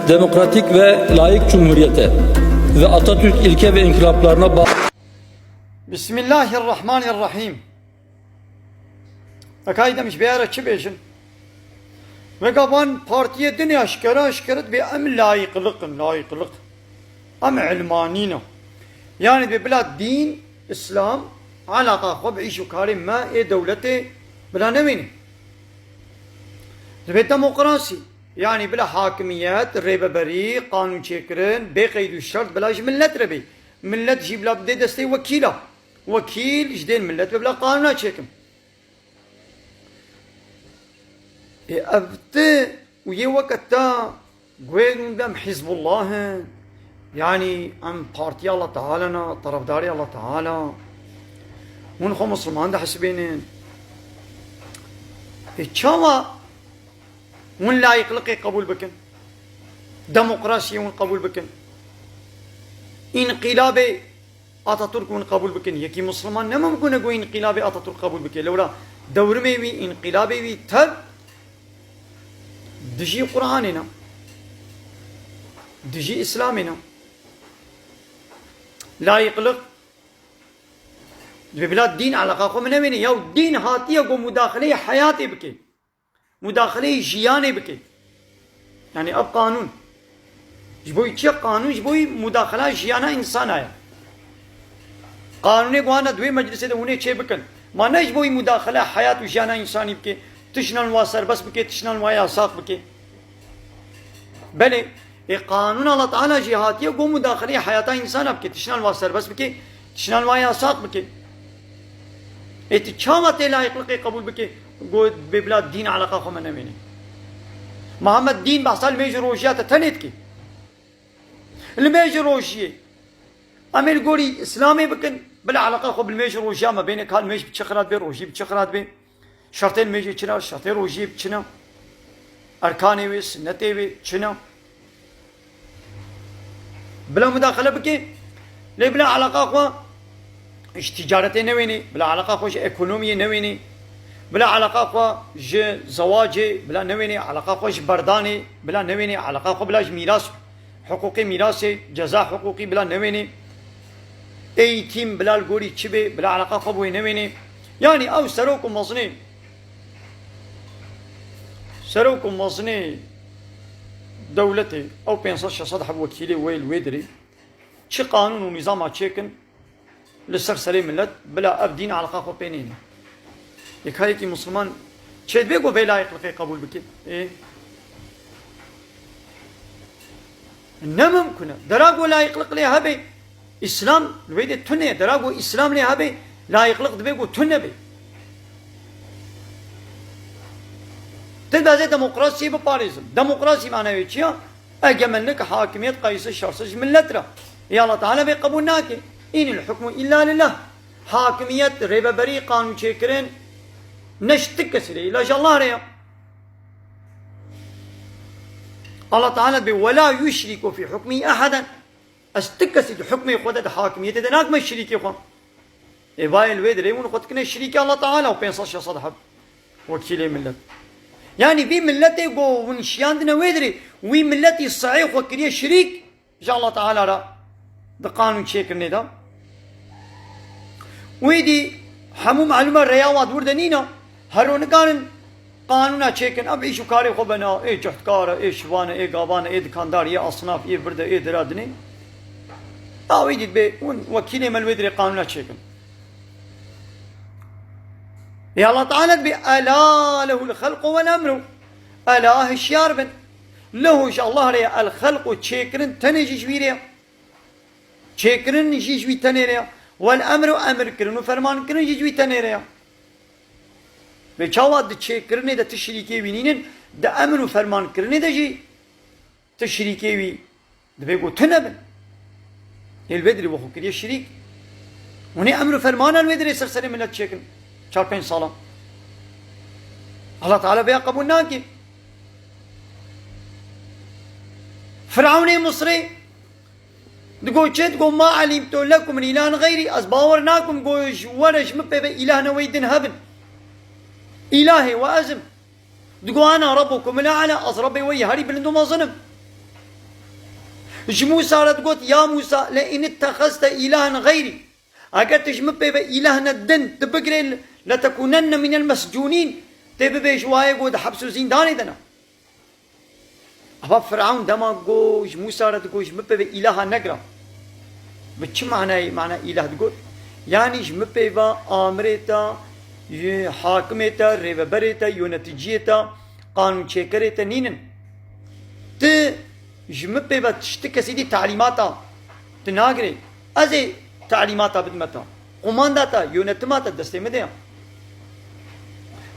demokratik ve layık cumhuriyete ve Atatürk ilke ve inkılaplarına bağlı. Bismillahirrahmanirrahim. Akay demiş bir ara çi bejin. Ve gaban partiye dini aşkara ve em layıklık. Em ilmanino. Yani bir bila din, İslam, alaka khub işu karim ma devleti bila nemini. Ve demokrasi. Yani bila hakimiyet, rebeberi, kanun çekirin, beqeydü şart, bila millet rebi. Millet jibla bide desteği vekila. Vekil jden millet ve bila kanuna çekim. Evde uye vakıtta güvendem Hizbullah'ın yani am partiye Allah Teala'na, tarafdarı Allah Teala. Unho Müslüman da hasbinin. Çava un layıklığı kabul bakın. Demokrasiyi un kabul bakın. İnkılabı Atatürk un kabul bakın. Yeki Müslüman ne mümkün go inkılabı Atatürk kabul bakın. Levla devrimi vi inkılabı vi tab dişi Kur'an'ına dişi İslam'ına layıklık ve bilad din alaka komünemini ya din hatiye go müdahale hayatı biki müdahale jiyane biki yani ab kanun jboy çi kanun jboy müdahale jiyana insana ya kanuni guana dve meclise de une çe bikin mana jboy müdahale hayat jiyana insani biki tişnan va serbest biki tişnan va yasak biki beli kanun Allah Teala cihatiye go müdahale hayata insan biki tişnan va serbest biki tişnan va yasak biki اتشامت لايقلق قبول بك قود ببلاد دين علاقة خمنا مني محمد دين بحصل ميجي روشيات تنيت كي الميجي روشية أمير قولي إسلامي بكن بلا علاقة خو بالميجي روشيا ما بينك هال ميجي بتشخرات بي روشي بتشخرات بي شرطين ميجي چنا شرطين روشي بچنا أركاني وي سنتي وي چنا بلا مداخلة بكي لي بلا علاقة خو إيش تجارتي نويني بلا علاقة خوش إقتصادية نويني بلا علاقة خو ج زواجي بلا نويني علاقة خوش برداني بلا نويني علاقة خو بلا ميراث حقوقي ميراثي جزاء حقوقي بلا نويني eğitim بلا الجوري تشبي بلا علاقة خو بوي نويني يعني أو سروكم مصني دولتي أو بينصش صدح وكيلي ويل ويدري شي قانون ونظام تشيكن لسر سليم ملت بلا أبدين على قاقو بينين يكاي كي مسلمان شيد بيقو بلا يقلقي قبول بكي إيه إنما ممكن دراغو لا يقلق لي هبي إسلام الويدة تنة دراغو إسلام لي هبي لا يقلق بيقو تنة بي تبدأ زي ديمقراطية بباريزم ديمقراطية معناه يتشيا أجمل حاكمية قيس الشرسج ملترا يا الله تعالى بيقبول ناكي إن الحكم إلا لله حاكمية رببري قانون شكرين نشتك سري لا الله ريا الله تعالى ولا يشرك في حكمه أحدا استكسر حكمه خدد حاكمية دناك ما الشريك يخون إباي الويد ريمون خد كنا الشريك الله تعالى وبينصش صدحب وكيل ملت يعني بي ملتي جو ونشياندنا ويدري وي ملتي الصحيح وكريه شريك جاء الله تعالى را ده قانون شكرني ده ويدي همو معلومة رياوات وردنينا هرون كان قانونا چيكن اب ايشو كاري خو بنا اي جهتكار اي شوانه اي غابانه اي دكاندار اي اصناف اي برده اي درادني اويدي بي وكيل من ودري قانونا چيكن يا الله تعالى بي الا له الخلق والامر الا هشيار بن له ان شاء الله ريا الخلق چيكرن تنجي شويريا چيكرن نجي شوي تنيريا والأمر أمر كرن وفرمان كرن يجوي تنيريا ve çavat de çekirne de teşrike vininin de emru ferman kirne de ji teşrike vi de bego tneben elvedri bu hukriye şirik onu emru ferman elvedri serseri millet çekin çarpın salam Allah Teala be kabul naki Firavun Mısri دقو چت قو ما علمت لكم من إله غيري أزباورناكم قو ورش مبه إلهنا ويدن هبن إلهي وأزم دقو أنا ربكم الأعلى أز ربي وي هاري بلندو ما ظنم اش موسى رد قلت يا موسى لئن اتخذت إلها غيري اگر تجمع به إله ندن تبقر لتكونن من المسجونين تبقى واي قد حبس زندان دنا أبا فرعون دما قوش موسى رد قوش مبه إله نقرأ بچ معنى إله تقول يعني مبه آمرتا حاكمتا ريبرتا يونتجيتا قانون شكرتا نينن ت مبه تشتكى سيدي تعليماتا تناقري أزي تعليماتا بدمتا قمانداتا يونتماتا دستي مديا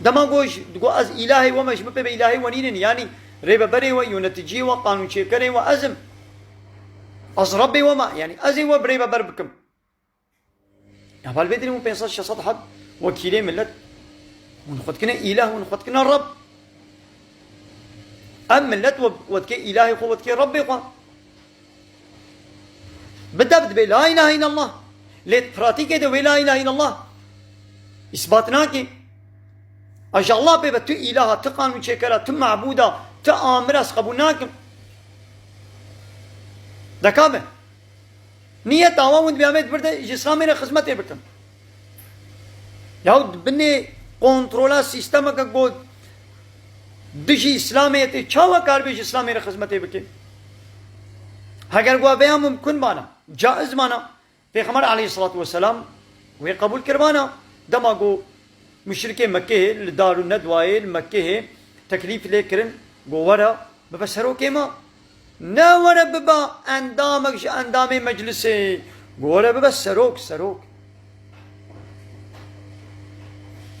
دما قوش تقول أز إلهي وما مبه إلهي ونينن يعني ريبري ويونتجي وقانون شكري وأزم از ربي وما يعني ازي وبريبا بربكم يا بالبدري مو بينصل شصد حد وكيلي ملت ونخد كنا اله ونخد كنا الرب ام ملت ودكي الهي خو ودكي ربي خو بدأ لا اله الا الله ليت براتيكي دو لا اله الا الله اثباتناكي اجا الله بيبا تو اله تقانون شكرا تو معبودا تآمرس قبولناكم دكامه نية تعاون بيعمل برده إسلامي خدمته بكم ياود بني كنترولا سيستم کا گود دشي إسلامي تي چاوا کار بيش إسلامي خدمته بكم اگر گوا بيا ممكن بانا جائز بانا پیغمبر عليه الصلاة والسلام وهي قبول كربانا دما گو مشرك مكة لدار الندوة مكة تكليف لكرن گو ورا ببسرو كيما نورا ببا اندامك اندام مجلسي غورا ببا سروك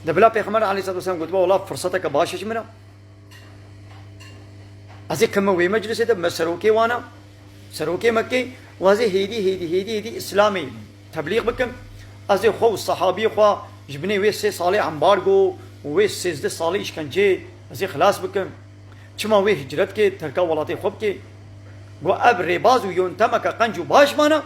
دبلا پیغمبر عليه الصلاه والسلام قلت والله فرصتك باشش منها ازي كم وي مجلس ده مسروكي وانا سروكي مكي وازي هيدي اسلامي تبليغ بكم ازي خو الصحابي خو جبني وي سي صالح امبارغو وي سيزد صالح اشكنجي ازي خلاص بكم چما وي هجرت كي تركا ولاتي خوب كي گو اب رباز و یونتمک قنجو باش مانا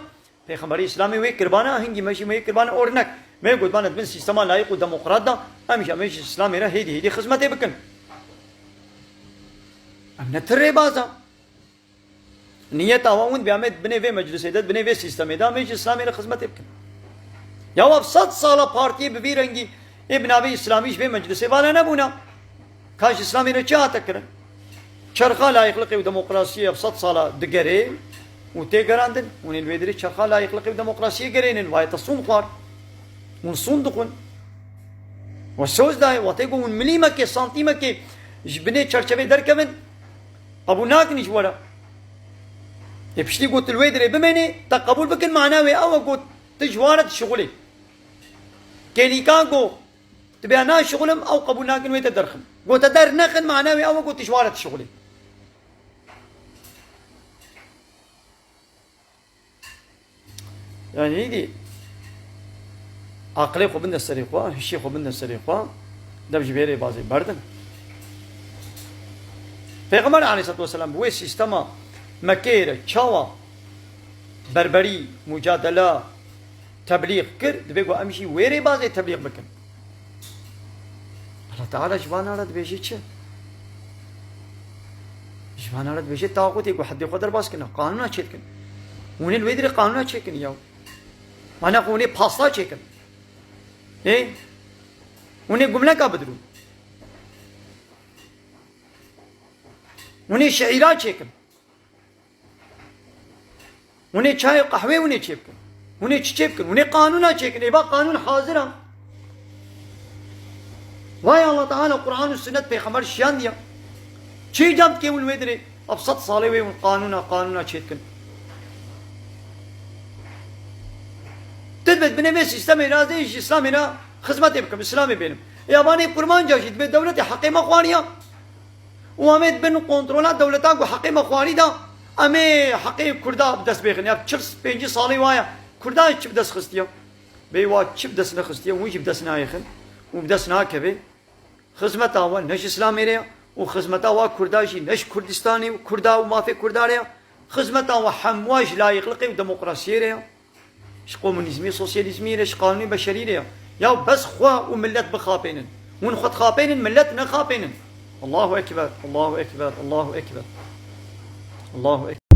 پیغمبر اسلامی وی کربانا هنگی ماشي وی کربانا اورنك ما يقول بانا بن سيستم لايق وديمقراط دا همش اسلامي را هيدي خدمته بكن امنا تربازا نية تعاون بيعمل بني في مجلس ده بني في سيستم ده مش اسلامي را خدمته بكن يا واب 100 سال بارتي ببيرنگي ابن ابي اسلاميش في مجلس والا نبونا كاش اسلامي را چا تكرن چرخا لا يخلق ديمقراطيه بصد صاله دغري وتيغراندن ونين ويدري چرخا لا يخلق ديمقراطيه غرينن واي تصون قار ونصندقون وسوز داي وتيغون مليمك سنتيمك جبني چرچبه دركمن ابو ناك نيش ورا يبشتي قلت الويدري بمني تقبل بكن معناوي او قلت تجوارت شغلي كيليكاغو تبي انا شغلم او قبول ناكن ويت درخم قلت در نخن معناوي او قلت تجوارت شغلي يعني دي عقلي خو بند السريقوا هشي خو بند السريقوا دبج بيري بازي بردن پیغمبر عليه الصلاه والسلام وي سيستما مكيره چاوا بربري مجادله تبليغ كر دبيغو امشي ويري بازي تبليغ بكن الله تعالى جوانا رد بيجي چه جوانا رد بيجي طاقتي کو حد قدر باس كنا قانونا چيكن وني الويدري قانونا چيكن ياو انا قوني پاسلا چيكن ايه وني جمله کا بدرو وني شعيرات چيكن وني چاي قهوه وني چيكن وني چيكن وني قانونا چيكن يبقى قانون حاضر واي الله تعالى القرآن والسنة بيخمر شيان ديا شي جامت كي والويدري أبسط صالوي قانونا چيكن تثبت بنفس إسلامي رازي إسلامي نا خدمتي بكم إسلامي بينهم ياباني قرمان جاشد بين دولة حقي مخوانية وامد بين كنترولات دولتان حقي مخواني دا أمي حقي كردا بدس بيخن يا چرس بينجي صالي وايا كردا چه بدس خستيا بيوا چه بدس نخستيا ويش بدس نايخن وبدس ناكبه خدمت آوا نش اسلامی ریا و خدمت آوا کرداشی نش کردستانی و کردا و مافی کردا ریا خدمت آوا حمواج لا يخلقي و ديمقراطية ریا اش كومونيزمي سوسياليزمي ريش قانوني بشري ریا يا بس خوا و ملت بخابينن ونخد خابينن ملت نخابينن الله اكبر الله اكبر الله اكبر الله اكبر